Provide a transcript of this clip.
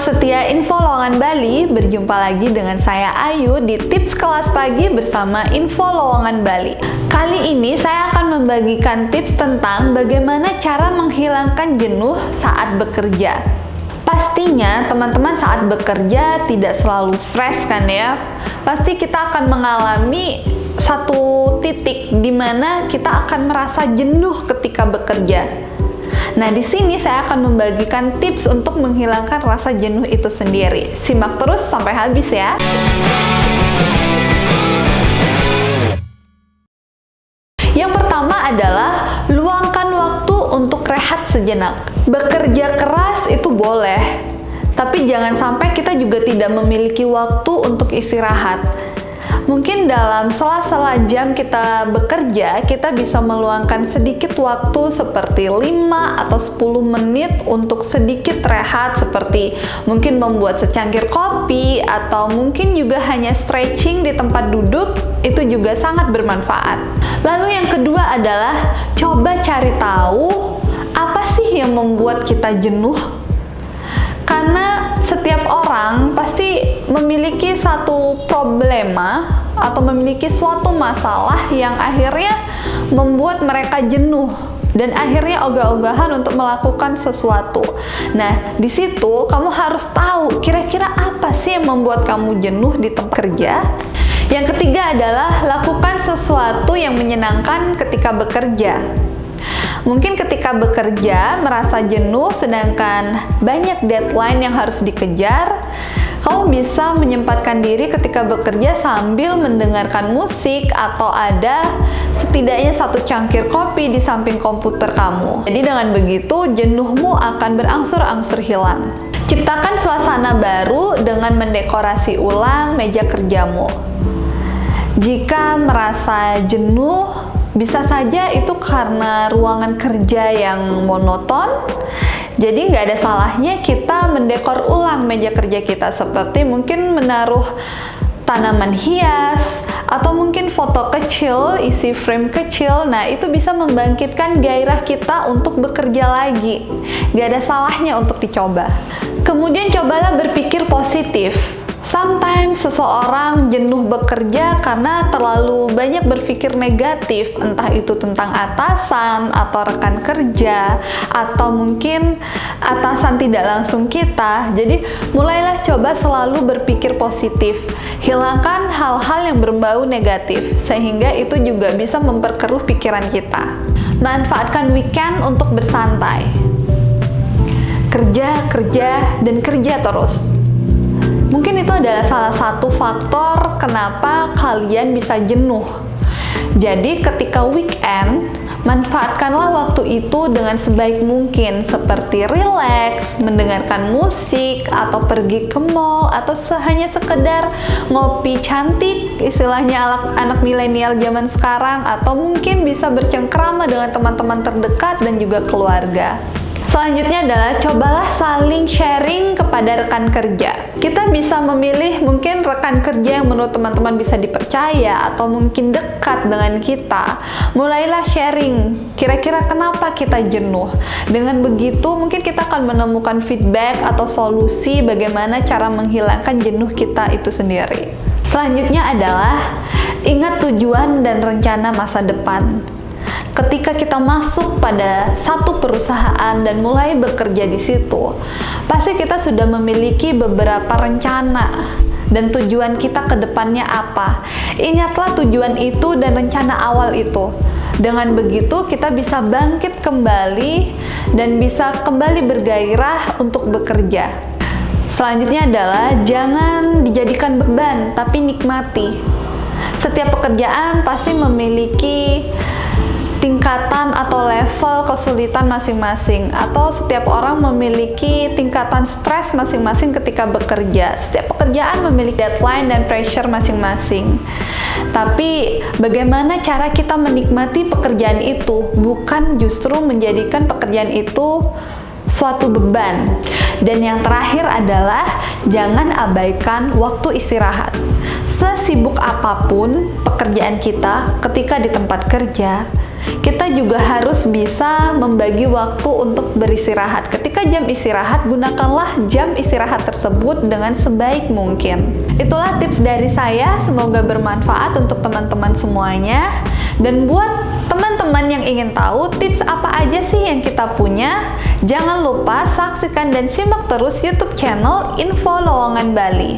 setia Info Lowongan Bali, berjumpa lagi dengan saya Ayu di Tips Kelas Pagi bersama Info Lowongan Bali. Kali ini saya akan membagikan tips tentang bagaimana cara menghilangkan jenuh saat bekerja. Pastinya teman-teman saat bekerja tidak selalu fresh kan ya. Pasti kita akan mengalami satu titik di mana kita akan merasa jenuh ketika bekerja. Nah, di sini saya akan membagikan tips untuk menghilangkan rasa jenuh itu sendiri. Simak terus sampai habis ya. Yang pertama adalah luangkan waktu untuk rehat sejenak. Bekerja keras itu boleh, tapi jangan sampai kita juga tidak memiliki waktu untuk istirahat. Mungkin dalam sela-sela jam kita bekerja, kita bisa meluangkan sedikit waktu seperti 5 atau 10 menit untuk sedikit rehat, seperti mungkin membuat secangkir kopi atau mungkin juga hanya stretching di tempat duduk, itu juga sangat bermanfaat. Lalu yang kedua adalah coba cari tahu apa sih yang membuat kita jenuh. Karena setiap orang pasti memiliki satu problema atau memiliki suatu masalah yang akhirnya membuat mereka jenuh dan akhirnya ogah-ogahan untuk melakukan sesuatu. Nah, di situ kamu harus tahu kira-kira apa sih yang membuat kamu jenuh di tempat kerja. Yang ketiga adalah lakukan sesuatu yang menyenangkan ketika bekerja. Mungkin ketika bekerja merasa jenuh sedangkan banyak deadline yang harus dikejar, kamu bisa menyempatkan diri ketika bekerja sambil mendengarkan musik atau ada setidaknya satu cangkir kopi di samping komputer kamu. Jadi dengan begitu jenuhmu akan berangsur-angsur hilang. Ciptakan suasana baru dengan mendekorasi ulang meja kerjamu. Jika merasa jenuh, bisa saja itu karena ruangan kerja yang monoton. Jadi nggak ada salahnya kita mendekor ulang meja kerja kita, seperti mungkin menaruh tanaman hias atau mungkin foto kecil, isi frame kecil. Nah, itu bisa membangkitkan gairah kita untuk bekerja lagi. Nggak ada salahnya untuk dicoba. Kemudian cobalah berpikir positif. Sometimes seseorang jenuh bekerja karena terlalu banyak berpikir negatif, entah itu tentang atasan atau rekan kerja, atau mungkin atasan tidak langsung kita. Jadi mulailah coba selalu berpikir positif. Hilangkan hal-hal yang berbau negatif, sehingga itu juga bisa memperkeruh pikiran kita. Manfaatkan weekend untuk bersantai. Kerja, dan kerja terus. Mungkin itu adalah salah satu faktor kenapa kalian bisa jenuh. Jadi ketika weekend, manfaatkanlah waktu itu dengan sebaik mungkin, seperti relax, mendengarkan musik, atau pergi ke mall, atau hanya sekedar ngopi cantik, istilahnya anak milenial zaman sekarang, atau mungkin bisa bercengkrama dengan teman-teman terdekat dan juga keluarga. Selanjutnya adalah cobalah saling sharing kepada rekan kerja. Kita bisa memilih mungkin rekan kerja yang menurut teman-teman bisa dipercaya atau mungkin dekat dengan kita. Mulailah sharing, kira-kira kenapa kita jenuh. Dengan begitu mungkin kita akan menemukan feedback atau solusi bagaimana cara menghilangkan jenuh kita itu sendiri. Selanjutnya adalah ingat tujuan dan rencana masa depan. Ketika kita masuk pada satu perusahaan dan mulai bekerja di situ, pasti kita sudah memiliki beberapa rencana dan tujuan kita ke depannya apa. Ingatlah tujuan itu dan rencana awal itu. Dengan begitu kita bisa bangkit kembali dan bisa kembali bergairah untuk bekerja. Selanjutnya adalah jangan dijadikan beban, tapi nikmati. Setiap pekerjaan pasti memiliki tingkatan atau level kesulitan masing-masing, atau setiap orang memiliki tingkatan stres masing-masing ketika bekerja. Setiap pekerjaan memiliki deadline dan pressure masing-masing. Tapi bagaimana cara kita menikmati pekerjaan itu, bukan justru menjadikan pekerjaan itu suatu beban. Dan yang terakhir adalah jangan abaikan waktu istirahat. Sesibuk apapun pekerjaan kita ketika di tempat kerja, kita juga harus bisa membagi waktu untuk beristirahat. Ketika jam istirahat, gunakanlah jam istirahat tersebut dengan sebaik mungkin. Itulah tips dari saya, semoga bermanfaat untuk teman-teman semuanya. Dan buat teman-teman yang ingin tahu tips apa aja sih yang kita punya, jangan lupa saksikan dan simak terus YouTube channel Info Lowongan Bali.